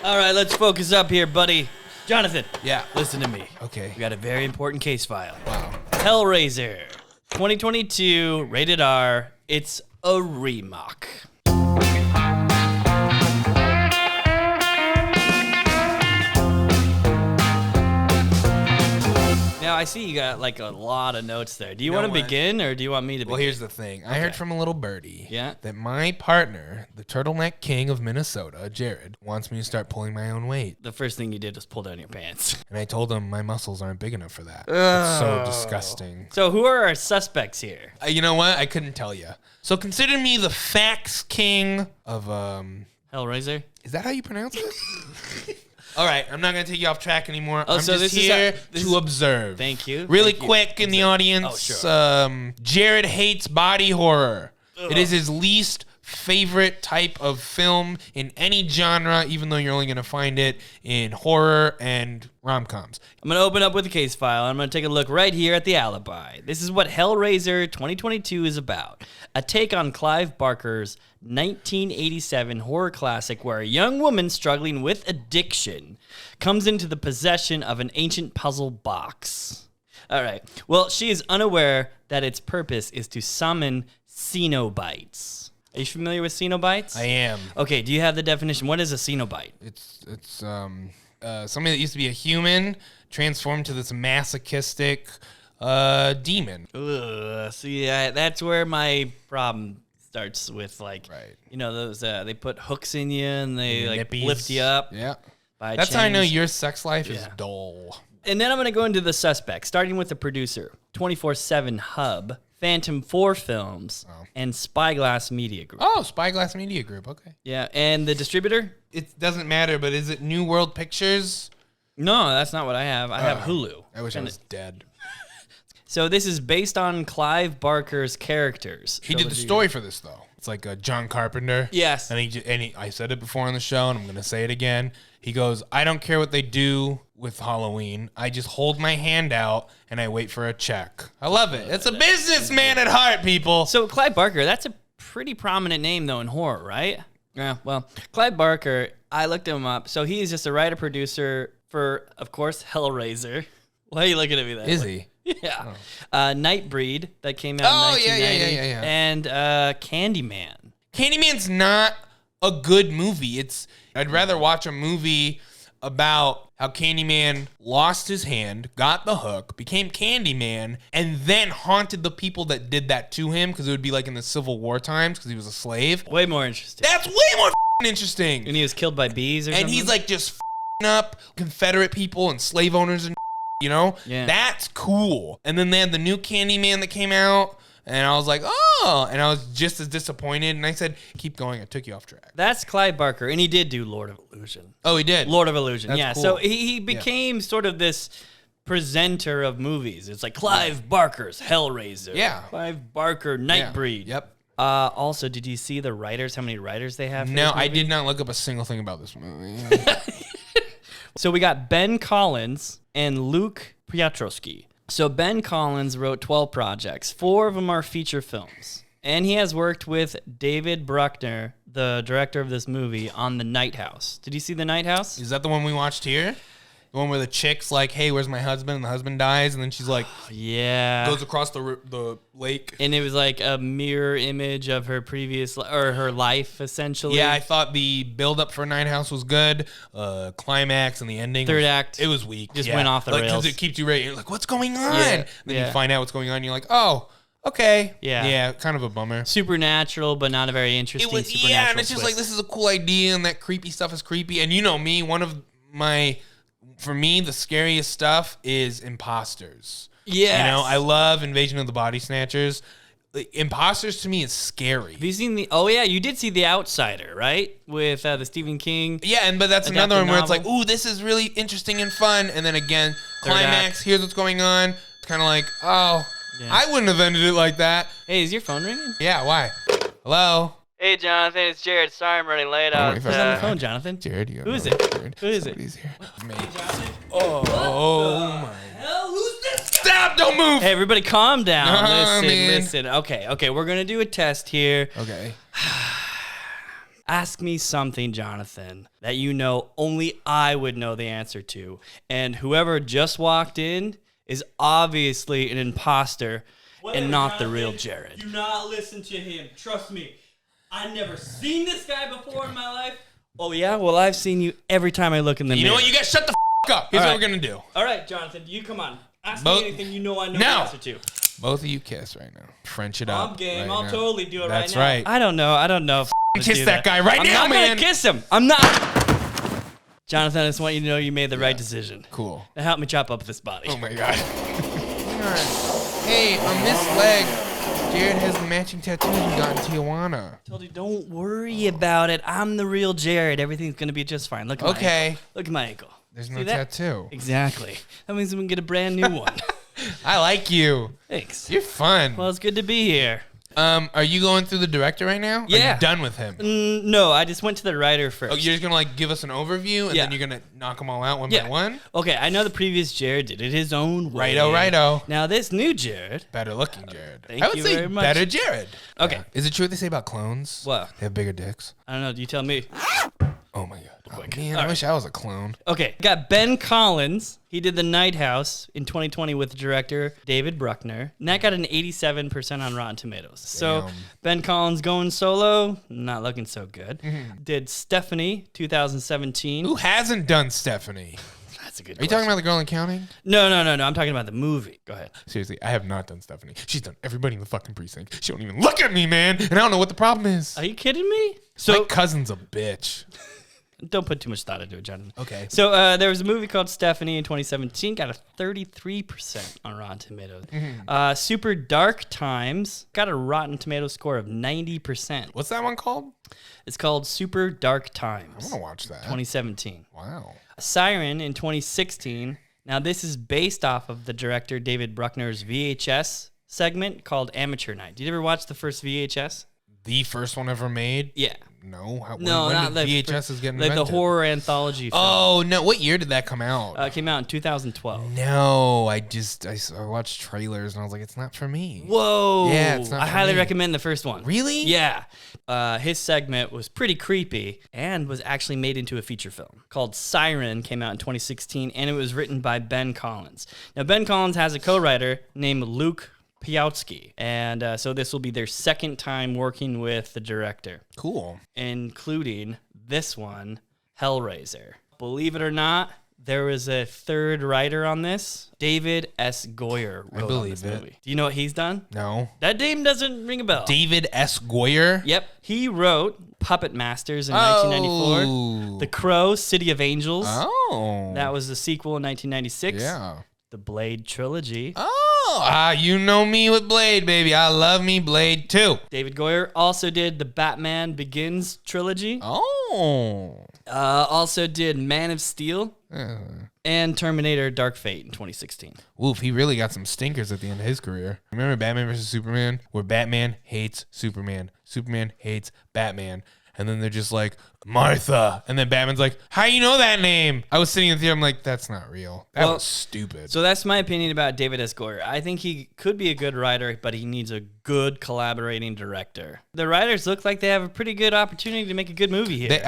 All right, let's focus up here, buddy. Jonathan. Yeah. Listen to me. Okay. We got a very important case file. Wow. Hellraiser, 2022, rated R. It's a remake. Now, I see you got like a lot of notes there. Do you want to begin or do you want me to begin? Well, here's the thing. I heard from a little birdie that my partner, the turtleneck king of Minnesota, Jared, wants me to start pulling my own weight. The first thing you did was pull down your pants. And I told him my muscles aren't big enough for that. It's so disgusting. So who are our suspects here? You know what? I couldn't tell you. So consider me the facts king of... Hellraiser? Is that how you pronounce it? All right, I'm not going to take you off track anymore. Oh, I'm so just this here is to observe. Thank you. Really quick in the audience, Oh, sure. Jared hates body horror. Ugh. It is his least favorite type of film in any genre, even though you're only going to find it in horror and rom-coms. I'm going to open up with a case file. I'm going to take a look right here at the alibi. This is what Hellraiser 2022 is about. A take on Clive Barker's 1987 horror classic where a young woman struggling with addiction comes into the possession of an ancient puzzle box. All right. Well, she is unaware that its purpose is to summon Cenobites. Are you familiar with Cenobites? I am. Okay, do you have the definition? What is a Cenobite? It's somebody that used to be a human transformed to this masochistic demon. Ugh, see, that's where my problem starts with, like, you know, those they put hooks in you and they like nippies. lift you up. Yeah, by that's how I know chains. your sex life is dull. And then I'm gonna go into the suspects, starting with the producer, 24/7 Hub, Phantom 4 Films, and Spyglass Media Group. Oh, Spyglass Media Group. Okay. Yeah, and the distributor? It doesn't matter, but is it New World Pictures? No, that's not what I have. I have Hulu. I wish I was dead. So this is based on Clive Barker's characters. He did the story for this, though. It's like John Carpenter. Yes. And I said it before on the show, and I'm going to say it again. He goes, I don't care what they do with Halloween. I just hold my hand out, and I wait for a check. I love it. It's a businessman at heart, people. So Clive Barker, that's a pretty prominent name, though, in horror, right? Yeah, well, Clive Barker, I looked him up. So he is just a writer-producer for, of course, Hellraiser. Why are you looking at me that Is way? he? Yeah. Nightbreed, that came out in 1990. Yeah. And Candyman. Candyman's not a good movie. I'd rather watch a movie about how Candyman lost his hand, got the hook, became Candyman, and then haunted the people that did that to him, because it would be like in the Civil War times, because he was a slave. Way more interesting. That's way more interesting. And he was killed by bees or something? And he's like just up Confederate people and slave owners and you know? Yeah. That's cool. And then they had the new Candyman that came out, and I was like, oh, and I was just as disappointed, and I said, keep going, I took you off track. That's Clive Barker, and he did do Lord of Illusion. Oh, he did? Lord of Illusion, That's yeah. cool. So he became sort of this presenter of movies. It's like Clive Barker's Hellraiser. Yeah. Clive Barker, Nightbreed. Yep. Also, did you see the writers, how many writers they have for No, this movie? I did not look up a single thing about this movie. So we got Ben Collins and Luke Piotrowski. So Ben Collins wrote 12 projects. 4 of them are feature films. And he has worked with David Bruckner, the director of this movie, on The Night House. Did you see The Night House? Is that the one we watched here? The one where the chick's like, hey, where's my husband? And the husband dies, and then she's like, Yeah. goes across the lake. And it was like a mirror image of her previous, or her life, essentially. Yeah, I thought the build-up for Night House was good. Climax and the ending. Third act. It was weak. Just went off the rails. Because it keeps you ready. You're like, what's going on? Yeah, Then you find out what's going on, and you're like, oh, okay. Yeah. Yeah, kind of a bummer. Supernatural, but not a very interesting supernatural yeah, and it's just twist. like, this is a cool idea, and that creepy stuff is creepy. And you know me, for me, the scariest stuff is imposters. Yes. You know, I love Invasion of the Body Snatchers. Imposters to me is scary. Have you seen the? Oh yeah, you did see The Outsider, right? With the Stephen King. Yeah, but that's adapted another one where it's novel. like, ooh, this is really interesting and fun. And then again, Third climax, act. here's what's going on. It's kind of like, oh, Yeah. I wouldn't have ended it like that. Hey, is your phone ringing? Yeah, why? Hello? Hey, Jonathan, it's Jared. Sorry I'm running late. Don't worry, Who's on the phone, Jonathan? Jared, you Who is know it? Jared. Who is it? Somebody's here. Me. Oh my. hell, who's this? Stop, don't move. Hey, everybody, calm down. Nah, man. Listen. Okay, we're gonna do a test here. Okay. Ask me something, Jonathan, that you know only I would know the answer to. And whoever just walked in is obviously an imposter and not the real Jared. Do not listen to him. Trust me. I've never seen this guy before in my life. Oh, yeah? Well, I've seen you every time I look in the mirror. You know what? You guys shut the up. Here's what we're going to do. All right, Jonathan, you come on. Ask me anything you know I know the answer to. Both of you kiss right now. French it up. I'm game. Right I'll now. totally do it That's right now. right. I don't know. Kiss that guy right now, I'm not man. going to kiss him. I'm not. Jonathan, I just want you to know you made the right decision. Cool. Now help me chop up this body. Oh, my God. Hey, on this leg, Jared has the matching tattoo he got in Tijuana. I told you, don't worry about it. I'm the real Jared. Everything's going to be just fine. Look at my ankle. Look at my ankle. There's no tattoo. Exactly. That means we can get a brand new one. I like you. Thanks. You're fun. Well, it's good to be here. Are you going through the director right now? Yeah. Are you done with him? No, I just went to the writer first. Oh, you're just going to give us an overview and then you're going to knock them all out one by one? Okay, I know the previous Jared did it his own way. Righto. Now this new Jared. Better looking Jared. Thank you very much. Better Jared. Okay. Yeah. Is it true what they say about clones? What? They have bigger dicks. I don't know. Do you tell me? Oh my God. Oh, man, I wish I was a clone. Okay. Got Ben Collins. He did The Night House in 2020 with director David Bruckner. And that got an 87% on Rotten Tomatoes. So Ben Collins going solo, not looking so good. Did Stephanie 2017. Who hasn't done Stephanie? That's a good Are you talking about the girl in Counting? No. I'm talking about the movie. Go ahead. Seriously, I have not done Stephanie. She's done everybody in the fucking precinct. She don't even look at me, man. And I don't know what the problem is. Are you kidding me? My cousin's a bitch. Don't put too much thought into it, Jonathan. Okay. So there was a movie called Stephanie in 2017. Got a 33% on Rotten Tomatoes. Super Dark Times got a Rotten Tomatoes score of 90%. What's that one called? It's called Super Dark Times. I want to watch that. 2017. Wow. Siren in 2016. Now, this is based off of the director David Bruckner's VHS segment called Amateur Night. Did you ever watch the first VHS? The first one ever made? Yeah. No. When did VHS is getting invented? Like the horror anthology film. Oh, no. What year did that come out? It came out in 2012. No. I watched trailers and I was like, it's not for me. Whoa. Yeah, it's not I for highly me. recommend the first one. Really? Yeah. His segment was pretty creepy and was actually made into a feature film called Siren, came out in 2016, and it was written by Ben Collins. Now, Ben Collins has a co-writer named Luke Piatsky, and so this will be their second time working with the director. Cool. Including this one, Hellraiser. Believe it or not, there was a third writer on this. David S. Goyer wrote on this movie. Do you know what he's done? No. That name doesn't ring a bell. David S. Goyer? Yep. He wrote Puppet Masters in 1994. The Crow, City of Angels. Oh. That was the sequel in 1996. Yeah. The Blade trilogy. You know me with Blade, baby. I love me Blade too. David Goyer also did the Batman Begins trilogy. Also did Man of Steel and Terminator Dark Fate in 2016. Oof, he really got some stinkers at the end of his career. Remember Batman vs. Superman, where Batman hates Superman, Superman hates Batman, and then they're just like, Martha. And then Batman's like, how you know that name? I was sitting in the theater, I'm like, that's not real. That was stupid. So that's my opinion about David S. Goyer. I think he could be a good writer, but he needs a good collaborating director. The writers look like they have a pretty good opportunity to make a good movie here.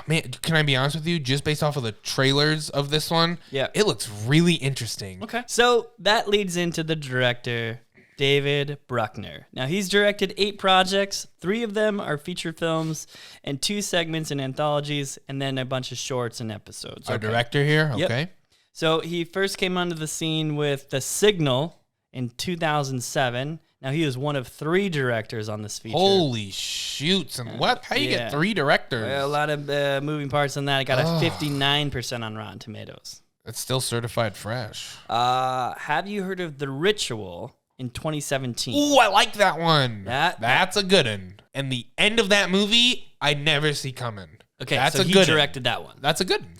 Man, can I be honest with you? Just based off of the trailers of this one, it looks really interesting. Okay. So that leads into the director, David Bruckner. Now, he's directed 8 projects. 3 of them are feature films and 2 segments and anthologies, and then a bunch of shorts and episodes. Our director here? Okay. Yep. So he first came onto the scene with The Signal in 2007. Now, he was one of 3 directors on this feature. Holy shoots. And what? How do you get 3 directors? A lot of moving parts on that. It got a 59% on Rotten Tomatoes. It's still certified fresh. Have you heard of The Ritual? In 2017. Ooh, I like that one. That's a good one. And the end of that movie, I never see coming. Okay, that's so he directed that one. That's a good one.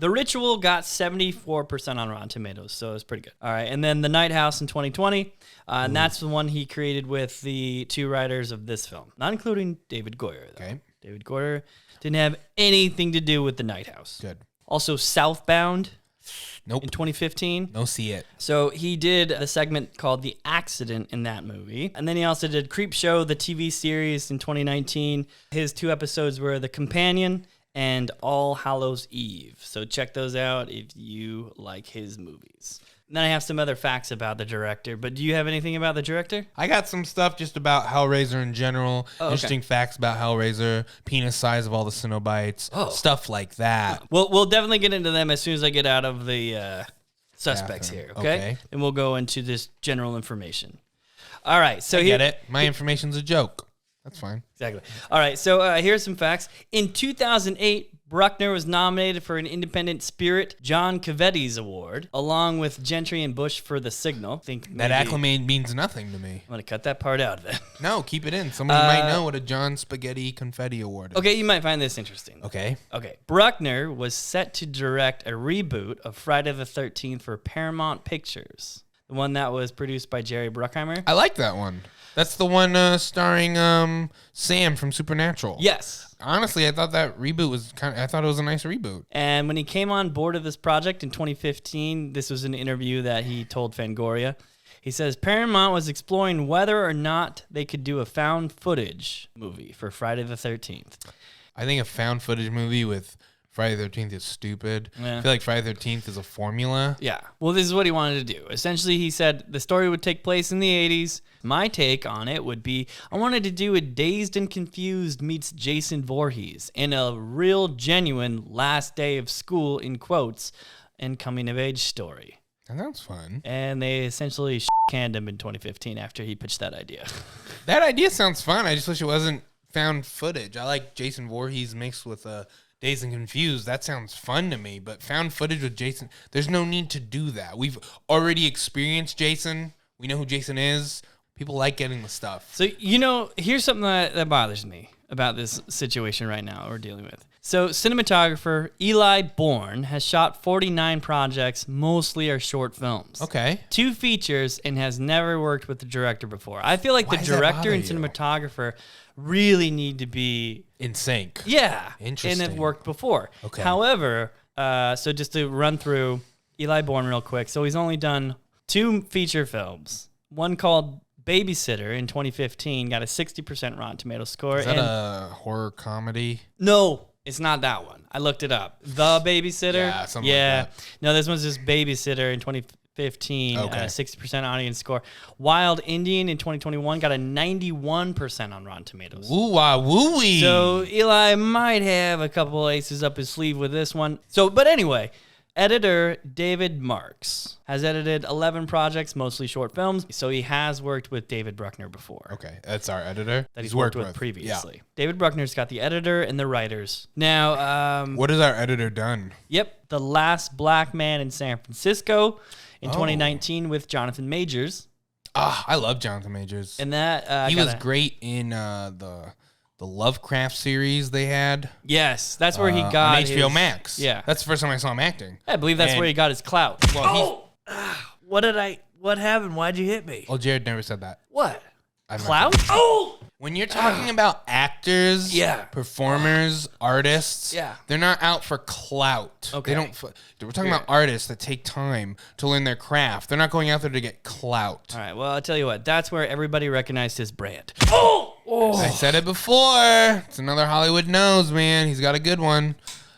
The Ritual got 74% on Rotten Tomatoes, so it's pretty good. All right, and then The Night House in 2020, and that's the one he created with the 2 writers of this film, not including David Goyer, though. Okay. David Goyer didn't have anything to do with The Night House. Good. Also, Southbound, Nope. in 2015. No see it. So he did a segment called The Accident in that movie. And then he also did Creepshow, the TV series in 2019. His 2 episodes were The Companion and All Hallows Eve. So check those out if you like his movies. And then I have some other facts about the director, but do you have anything about the director? I got some stuff just about Hellraiser in general. Oh, okay. Interesting facts about Hellraiser, penis size of all the Cenobites, stuff like that. We'll definitely get into them as soon as I get out of the suspects Bathroom. here, okay? And we'll go into this general information. All right, so Get it? My information's a joke. That's fine. Exactly. All right, so here's some facts. In 2008, Bruckner was nominated for an Independent Spirit John Cassavetes Award, along with Gentry and Bush for The Signal. That acclimate means nothing to me. I'm going to cut that part out then. No, keep it in. Somebody might know what a John Spaghetti Confetti Award is. Okay, you might find this interesting. Okay. Bruckner was set to direct a reboot of Friday the 13th for Paramount Pictures, the one that was produced by Jerry Bruckheimer. I like that one. That's the one starring Sam from Supernatural. Yes. Honestly, I thought that reboot was I thought it was a nice reboot. And when he came on board of this project in 2015, this was an interview that he told Fangoria. He says Paramount was exploring whether or not they could do a found footage movie for Friday the 13th. I think a found footage movie with Friday the 13th is stupid. Yeah. I feel like Friday the 13th is a formula. Yeah. Well, this is what he wanted to do. Essentially, he said the story would take place in the 80s. My take on it would be I wanted to do a Dazed and Confused meets Jason Voorhees in a real, genuine last day of school, in quotes, and coming of age story. And that's fun. And they essentially canned him in 2015 after he pitched that idea. That idea sounds fun. I just wish it wasn't found footage. I like Jason Voorhees mixed with Dazed and Confused. That sounds fun to me, but found footage with Jason, there's no need to do that. We've already experienced Jason. We know who Jason is. People like getting the stuff. So, here's something that bothers me about this situation right now we're dealing with. So, cinematographer Eli Bourne has shot 49 projects, mostly are short films. Okay. 2 features, and has never worked with the director before. I feel like Why the does that director bother and you? cinematographer really need to be In sync. Yeah. Interesting. And have worked before. Okay. However, so just to run through Eli Bourne real quick. So he's only done 2 feature films. One called Babysitter in 2015, got a 60% Rotten Tomatoes score. Is that a horror comedy? No, it's not that one. I looked it up. The Babysitter? Yeah, something like that. No, this one's just Babysitter in 2015, Okay. 60% audience score. Wild Indian in 2021 got a 91% on Rotten Tomatoes. Woo-wah, woo-wee. So Eli might have a couple aces up his sleeve with this one. But anyway, editor David Marks has edited 11 projects, mostly short films. So he has worked with David Bruckner before. Okay, that's our editor. That he's worked with previously. Yeah. David Bruckner's got the editor and the writers. Now, What has our editor done? yep, The Last Black Man in San Francisco in Oh. 2019 with Jonathan Majors. I love Jonathan Majors. And that he was great in the Lovecraft series they had. Yes, that's where he got on HBO his, Max. Yeah. That's the first time I saw him acting. I believe that's And- where he got his clout. Well, What happened? Why'd you hit me? Well, Jared never said that. What? I'm not Clout? gonna- Oh! When you're talking about actors, Yeah. performers, artists, Yeah. they're not out for clout. Okay. They don't. We're talking about artists that take time to learn their craft. They're not going out there to get clout. All right, well, I'll tell you what. That's where everybody recognized his brand. I said it before. It's another Hollywood nose, man. He's got a good one.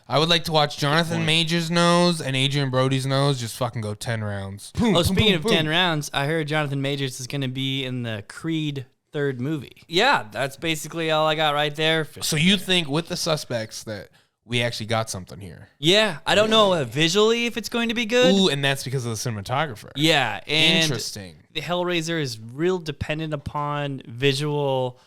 I would like to watch Jonathan Majors' nose and Adrian Brody's nose just fucking go 10 rounds. Boom, Oh, boom, speaking boom, of boom. 10 rounds, I heard Jonathan Majors is going to be in the Creed 3rd movie. Yeah, that's basically all I got right there. So you think with the suspects that we actually got something here? Yeah, I don't know visually if it's going to be good. Ooh, and that's because of the cinematographer. Yeah, and Interesting. the Hellraiser is real dependent upon visuals,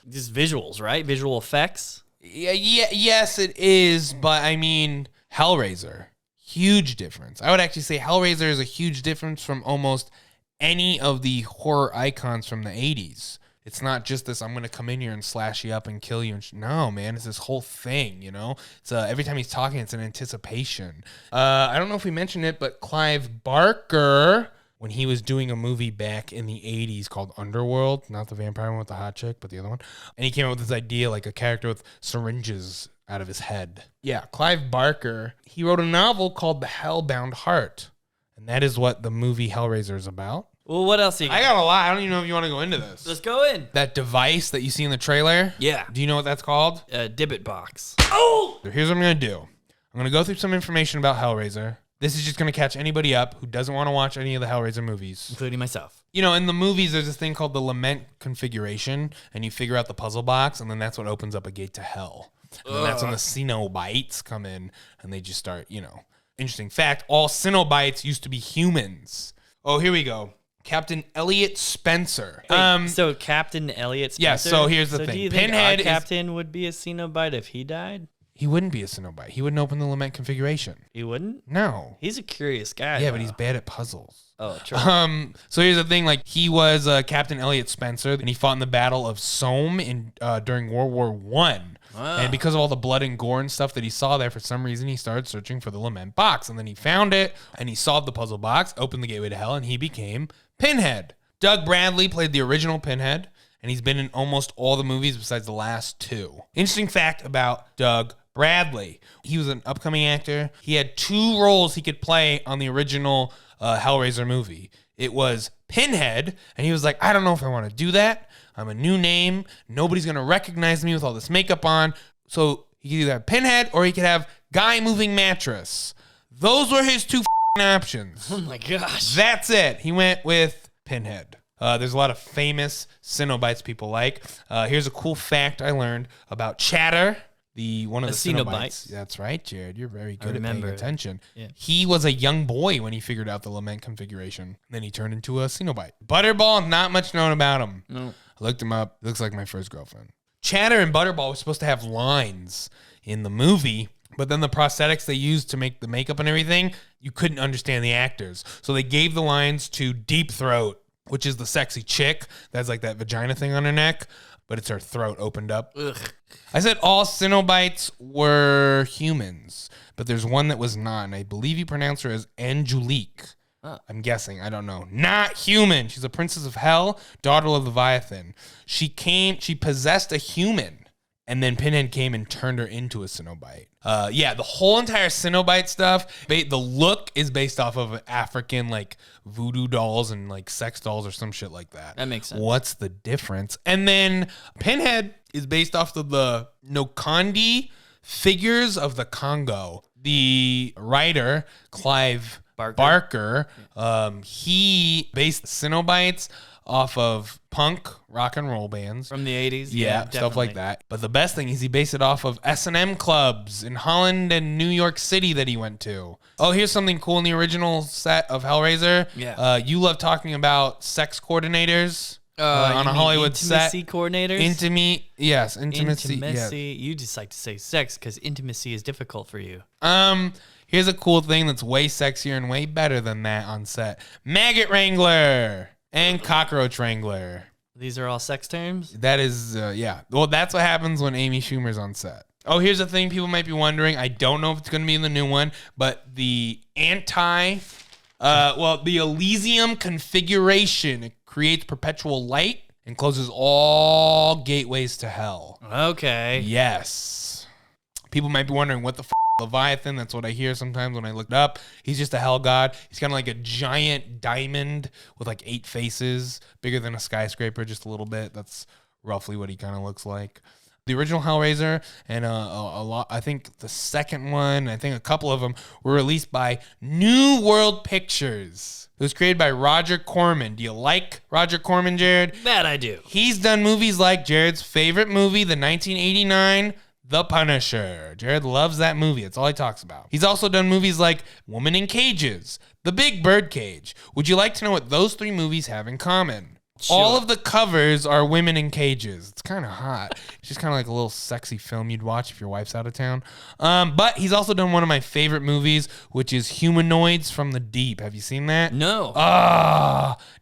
right? Visual effects. Yes, it is. But I mean, Hellraiser, huge difference. I would actually say Hellraiser is a huge difference from almost any of the horror icons from the 80s. It's not just this, I'm going to come in here and slash you up and kill you. No, man, it's this whole thing, you know? It's every time he's talking, it's an anticipation. I don't know if we mentioned it, but Clive Barker, when he was doing a movie back in the 80s called Underworld, not the vampire one with the hot chick, but the other one, and he came up with this idea, like a character with syringes out of his head. Yeah, Clive Barker, he wrote a novel called The Hellbound Heart. And that is what the movie Hellraiser is about. Well, what else you got? I got a lot. I don't even know if you want to go into this. Let's go in. That device that you see in the trailer? Yeah. Do you know what that's called? Dibbit box. Oh! Here's what I'm going to do. I'm going to go through some information about Hellraiser. This is just going to catch anybody up who doesn't want to watch any of the Hellraiser movies. Including myself. You know, in the movies, there's this thing called the lament configuration, and you figure out the puzzle box, and then that's what opens up a gate to hell. And then that's when the Cenobites come in, and they just start, you know. Interesting fact, all Cenobites used to be humans. Oh, here we go. Captain Elliot Spencer. So Captain Elliot Spencer? Yeah, so here's the thing. Do you think Pinhead our captain would be a Cenobite if he died? He wouldn't be a Cenobite. He wouldn't open the lament configuration. He wouldn't? No. He's a curious guy. Yeah, though. but he's bad at puzzles. Oh, true. So here's the thing, like he was Captain Elliot Spencer, and he fought in the Battle of Somme during World War One. And because of all the blood and gore and stuff that he saw there, for some reason he started searching for the lament box, and then he found it, and he solved the puzzle box, opened the gateway to hell, and he became Pinhead. Doug Bradley played the original Pinhead, and he's been in almost all the movies besides the last two. Interesting fact about Doug Bradley. He was an upcoming actor. He had 2 roles he could play on the original Hellraiser movie. It was Pinhead, and he was like, I don't know if I want to do that. I'm a new name. Nobody's going to recognize me with all this makeup on. So he could either have Pinhead or he could have Guy Moving Mattress. Those were his 2 options. Oh my gosh. That's it. He went with Pinhead. There's a lot of famous Cenobites people like. Here's a cool fact I learned about Chatter. One of the Cenobites. That's right, Jared. You're very good at paying attention. Yeah. He was a young boy when he figured out the lament configuration. Then he turned into a Cenobite. Butterball, not much known about him. No. I looked him up. Looks like my first girlfriend. Chatter and Butterball were supposed to have lines in the movie, but then the prosthetics they used to make the makeup and everything, you couldn't understand the actors. So they gave the lines to Deep Throat, which is the sexy chick that has like that vagina thing on her neck, but it's her throat opened up. Ugh. I said all Cenobites were humans, but there's one that was not, and I believe you pronounce her as Angelique. I'm guessing. I don't know. Not human. She's a princess of hell, daughter of Leviathan. She possessed a human, and then Pinhead came and turned her into a Cenobite. The whole entire Cenobite stuff, the look is based off of African, like, voodoo dolls and, like, sex dolls or some shit like that. That makes sense. What's the difference? And then Pinhead is based off of the Nokandi figures of the Congo. The writer, Clive Barker, he based Cenobites off of punk rock and roll bands from the 80s. Yeah, stuff like that. But the best thing is he based it off of S&M clubs in Holland and New York City that he went to. Oh, here's something cool in the original set of Hellraiser. Yeah. You love talking about sex coordinators on a Hollywood set. Intimacy coordinators? Intimacy. Intimacy. Yes. You just like to say sex because intimacy is difficult for you. Here's a cool thing that's way sexier and way better than that on set. Maggot Wrangler and Cockroach Wrangler. These are all sex terms? That is, yeah. Well, that's what happens when Amy Schumer's on set. Oh, here's the thing people might be wondering. I don't know if it's going to be in the new one, but the the Elysium configuration, it creates perpetual light and closes all gateways to hell. Okay. Yes. People might be wondering what the Leviathan, that's what I hear sometimes when I look it up. He's just a hell god. He's kind of like a giant diamond with like 8 faces, bigger than a skyscraper just a little bit. That's roughly what he kind of looks like. The original Hellraiser and a lot, I think the second one, I think a couple of them were released by New World Pictures. It was created by Roger Corman. Do you like Roger Corman, Jared? That I do. He's done movies like Jared's favorite movie, the 1989 The Punisher. Jared loves that movie. That's all he talks about. He's also done movies like Woman in Cages, The Big Birdcage. Would you like to know what those 3 movies have in common? Sure. All of the covers are women in cages. It's kind of hot. It's just kind of like a little sexy film you'd watch if your wife's out of town. But he's also done one of my favorite movies, which is Humanoids from the Deep. Have you seen that? No.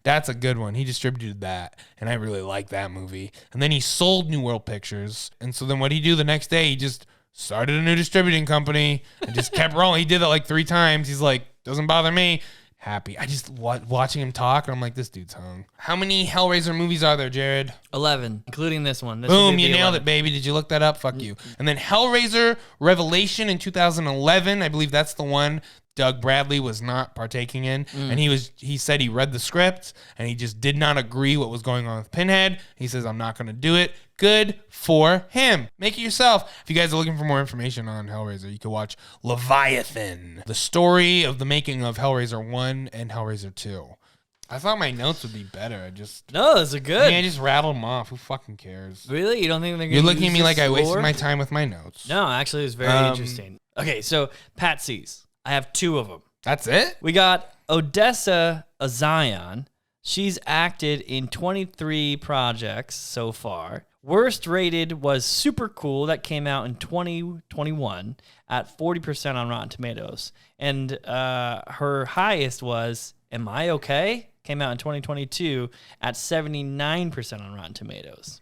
That's a good one. He distributed that, and I really like that movie. And then he sold New World Pictures. And so then what he do the next day, he just started a new distributing company and just kept rolling. He did that like 3 times. He's like, doesn't bother me. Happy. I just watching him talk, and I'm like, this dude's hung. How many Hellraiser movies are there, Jared? 11, including this one. This Boom, you nailed it, baby. Did you look that up? Fuck you. And then Hellraiser Revelation in 2011. I believe that's the one Doug Bradley was not partaking in. And he said he read the script and he just did not agree what was going on with Pinhead. He says, I'm not going to do it. Good for him. Make it yourself. If you guys are looking for more information on Hellraiser, you can watch Leviathan, the story of the making of Hellraiser 1 and Hellraiser 2. I thought my notes would be better. No, those are good. I just rattled them off. Who fucking cares? Really? You don't think they're going to You're looking at me like I wasted my time with my notes. No, actually, it was very interesting. Okay, so Patsy's. I have 2 of them. That's it? We got Odessa Azion. She's acted in 23 projects so far. Worst rated was Super Cool that came out in 2021 at 40% on Rotten Tomatoes. And her highest was Am I Okay? Came out in 2022 at 79% on Rotten Tomatoes.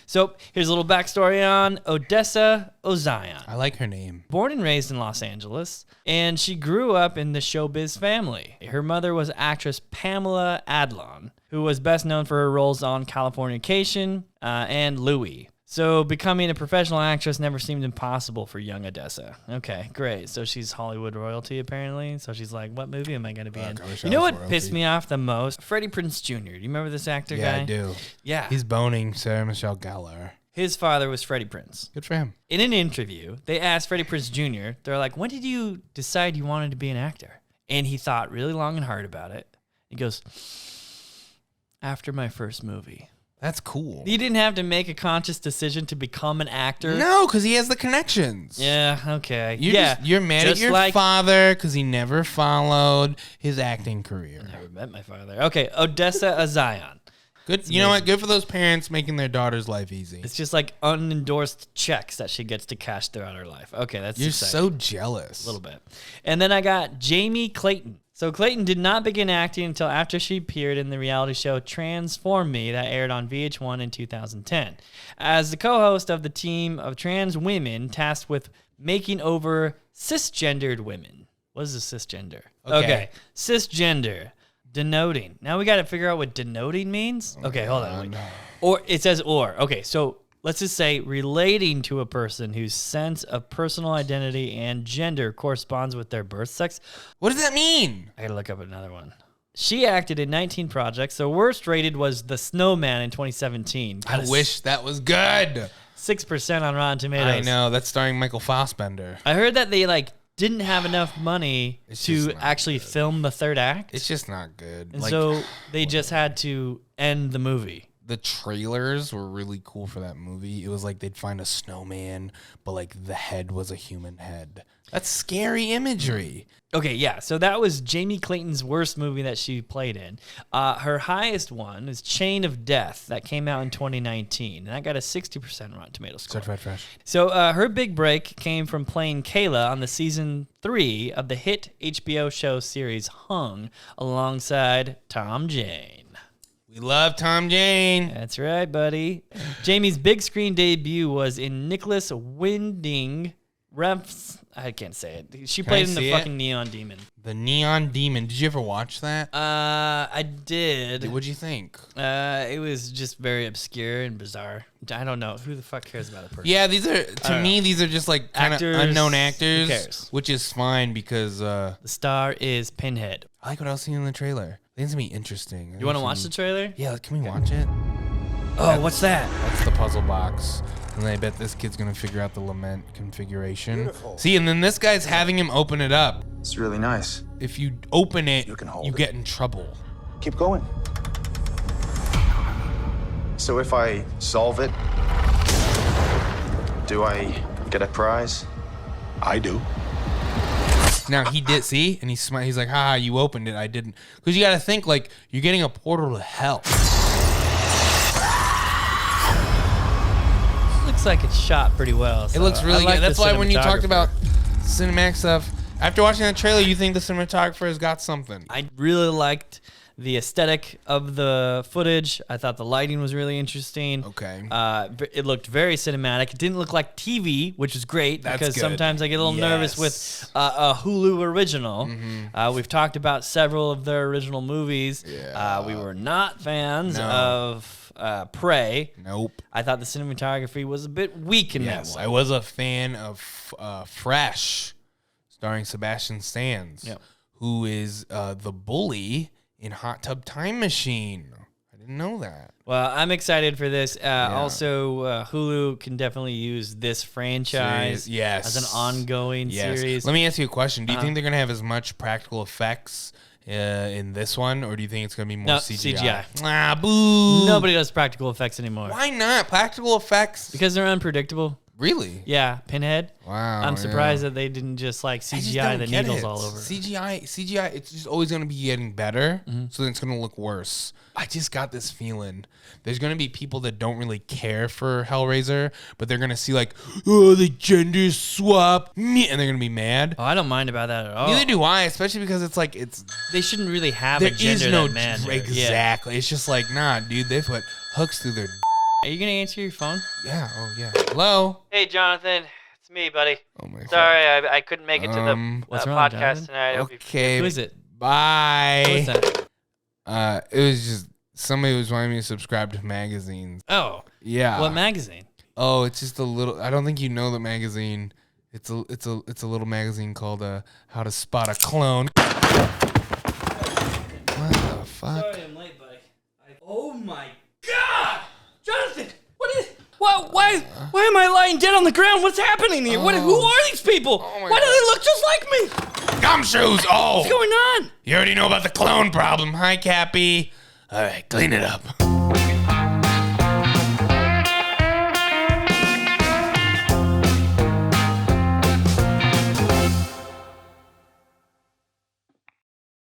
So here's a little backstory on Odessa Ozion. I like her name. Born and raised in Los Angeles, and she grew up in the showbiz family. Her mother was actress Pamela Adlon, who was best known for her roles on Californication and Louie. So becoming a professional actress never seemed impossible for young Odessa. Okay, great. So she's Hollywood royalty, apparently. So she's like, what movie am I going to be in? You know what pissed me off the most? Freddie Prinze Jr. Do you remember this actor guy? Yeah, I do. Yeah. He's boning Sarah Michelle Gellar. His father was Freddie Prinze. Good for him. In an interview, they asked Freddie Prinze Jr., they're like, when did you decide you wanted to be an actor? And he thought really long and hard about it. He goes, after my first movie. That's cool. You didn't have to make a conscious decision to become an actor. No, because he has the connections. Yeah, okay. You're mad at your father because he never followed his acting career. I never met my father. Okay, Odessa Azion. Good. You know what? Good for those parents making their daughter's life easy. It's just like unendorsed checks that she gets to cash throughout her life. Okay, that's You're exciting. so jealous. A little bit. And then I got Jamie Clayton. So Clayton did not begin acting until after she appeared in the reality show Transform Me that aired on VH1 in 2010. As the co-host of the team of trans women tasked with making over cisgendered women. What is a cisgender? Okay. Cisgender. Denoting. Now we got to figure out what denoting means. Okay, hold on. Wait. Or it says or. Okay, so let's just say relating to a person whose sense of personal identity and gender corresponds with their birth sex. What does that mean? I got to look up another one. She acted in 19 projects. The worst rated was The Snowman in 2017. I wish that was good. 6% on Rotten Tomatoes. I know. That's starring Michael Fassbender. I heard that they didn't have enough money to actually film the third act. It's just not good. And so they just had to end the movie. The trailers were really cool for that movie. It was like they'd find a snowman, but the head was a human head. That's scary imagery. Okay, yeah. So that was Jamie Clayton's worst movie that she played in. Her highest one is Chain of Death that came out in 2019. And that got a 60% Rotten Tomatoes score. Certified fresh. So her big break came from playing Kayla on the season 3 of the hit HBO show series Hung alongside Tom Jane. We love Tom Jane. That's right, buddy. Jamie's big screen debut was in Nicholas Winding Refn's. I can't say it. She played in the fucking Neon Demon. The Neon Demon. Did you ever watch that? I did. What'd you think? It was just very obscure and bizarre. I don't know. Who the fuck cares about a person? Yeah, these are just kind of unknown actors. Who cares? Which is fine because the star is Pinhead. I like what I was seeing in the trailer. I think it's gonna be interesting. You want to watch the trailer? Yeah, can we watch it? Oh, what's that? That's the puzzle box. And I bet this kid's gonna figure out the lament configuration. Beautiful. See, and then this guy's having him open it up. It's really nice. If you open it, you get in trouble. Keep going. So if I solve it, do I get a prize? I do. Now he did, see? And he's like, haha, you opened it, I didn't. Because you gotta think you're getting a portal to hell. Looks like it's shot pretty well. So it looks really good. That's why when you talked about cinematic stuff, after watching the trailer, you think the cinematographer has got something. I really liked the aesthetic of the footage. I thought the lighting was really interesting. Okay. It looked very cinematic. It didn't look like TV, which is great because sometimes I get a little nervous with a Hulu original. Mm-hmm. We've talked about several of their original movies. Yeah. We were not fans of Prey. Nope. I thought the cinematography was a bit weak in that one. I was a fan of Fresh, starring Sebastian Stan, Yep. who is the bully in Hot Tub Time Machine. I didn't know that. Well, I'm excited for this. Also, Hulu can definitely use this franchise as an ongoing series. Let me ask you a question. Do you think they're going to have as much practical effects in this one, or do you think it's going to be more CGI? Ah, boo. Nobody does practical effects anymore. Why not? Practical effects? Because they're unpredictable. Really? Yeah, Pinhead. Wow. I'm surprised that they didn't just like CGI the needles all over. CGI, it's just always going to be getting better, so then it's going to look worse. I just got this feeling there's going to be people that don't really care for Hellraiser, but they're going to see like, oh, the gender swap, and they're going to be mad. Oh, I don't mind about that at all. Neither do I, especially because it's like, They shouldn't really have a gender that man. Exactly. Yeah. It's just like, nah, dude, they put hooks through their. Are you going to answer your phone? Yeah. Oh, yeah. Hello? Hey, Jonathan. It's me, buddy. Oh, my God. Sorry, I couldn't make it to the What's wrong, podcast Jonathan? tonight. I hope you Okay. Who is it? Bye. Who's that? It was just somebody was wanting me to subscribe to magazines. Oh. Yeah. What magazine? Oh, it's just a little. I don't think you know the magazine. It's a little magazine called How to Spot a Clone. What the fuck? Sorry I'm late, buddy. Oh my God! Jonathan! Why am I lying dead on the ground? What's happening here? Who are these people? my Why do God. they look just like me? Gumshoes! Oh! What's going on? You already know about the clone problem. Hi, Cappy. All right, clean it up.